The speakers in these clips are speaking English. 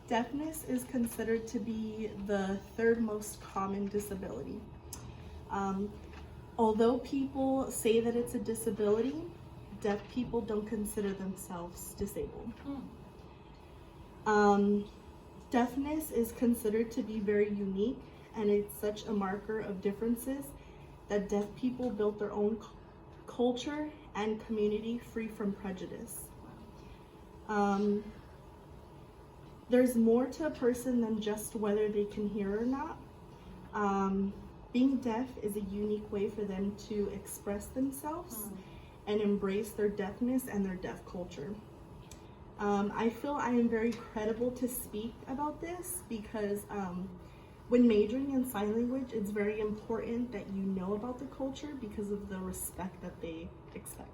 Deafness is considered to be the third most common disability. Although people say that it's a disability, deaf people don't consider themselves disabled. Deafness is considered to be very unique, and it's such a marker of differences that deaf people built their own culture and community free from prejudice. There's more to a person than just whether they can hear or not. Being deaf is a unique way for them to express themselves and embrace their deafness and their deaf culture. I feel I am very credible to speak about this because when majoring in sign language, it's very important that you know about the culture because of the respect that they expect.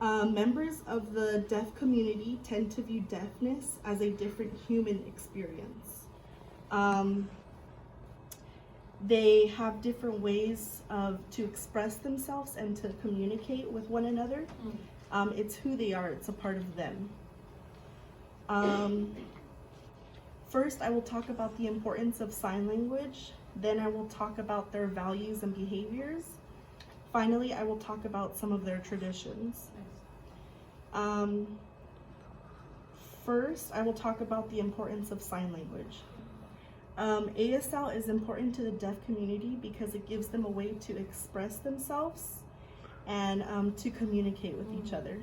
Members of the deaf community tend to view deafness as a different human experience. They have different ways to express themselves and to communicate with one another. It's who they are, it's a part of them. First, I will talk about the importance of sign language. Then I will talk about their values and behaviors. Finally, I will talk about some of their traditions. First, I will talk about the importance of sign language. ASL is important to the deaf community because it gives them a way to express themselves and to communicate with each other.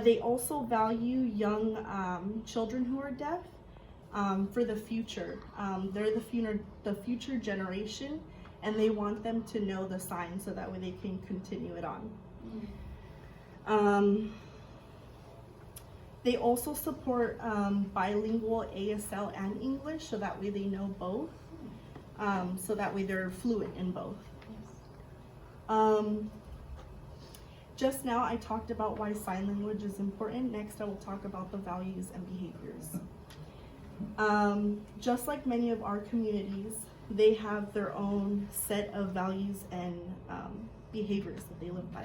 They also value young children who are deaf for the future. They're the future generation, and they want them to know the signs so that way they can continue it on. They also support bilingual ASL and English, so that way they know both, so that way they're fluent in both. Just now I talked about why sign language is important. Next I will talk about the values and behaviors. Just like many of our communities, they have their own set of values and behaviors that they live by.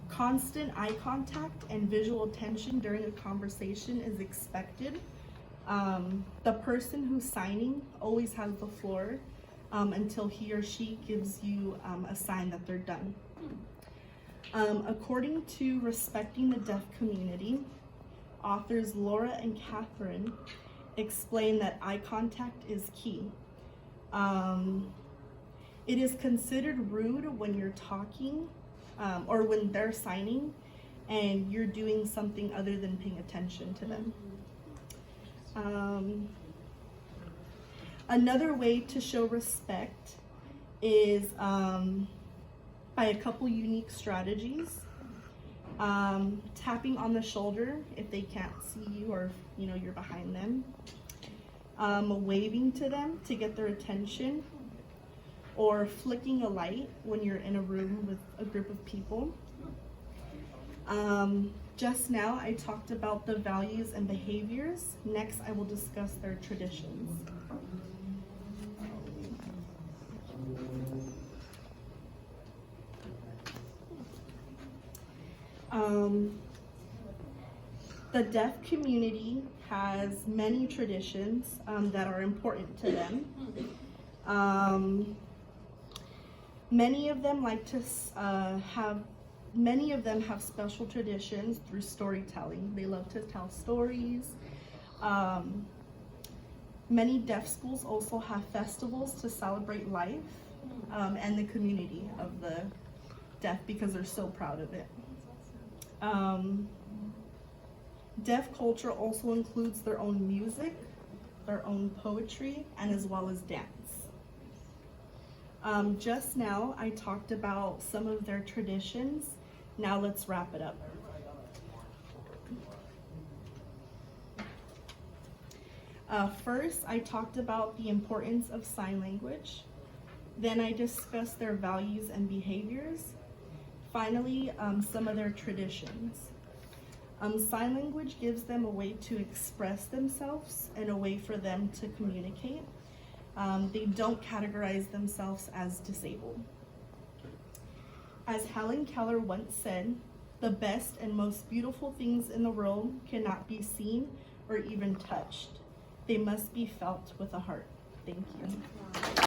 Constant eye contact and visual attention during a conversation is expected. The person who's signing always has the floor until he or she gives you a sign that they're done. According to Respecting the Deaf Community, authors Laura and Catherine explain that eye contact is key. It is considered rude when you're talking or when they're signing and you're doing something other than paying attention to them. Another way to show respect is by a couple unique strategies. Tapping on the shoulder if they can't see you or if you're behind them. Waving to them to get their attention, or flicking a light when you're in a room with a group of people. Just now I talked about the values and behaviors. Next I will discuss their traditions. The deaf community has many traditions that are important to them. Many of them have special traditions through storytelling. They love to tell stories. Many deaf schools also have festivals to celebrate life and the community of the deaf because they're so proud of it. Deaf culture also includes their own music, their own poetry, and as well as dance. Just now I talked about some of their traditions. Now let's wrap it up. First, I talked about the importance of sign language. Then I discussed their values and behaviors. Finally, some of their traditions. Sign language gives them a way to express themselves and a way for them to communicate. They don't categorize themselves as disabled. As Helen Keller once said, the best and most beautiful things in the world cannot be seen or even touched. They must be felt with a heart. Thank you.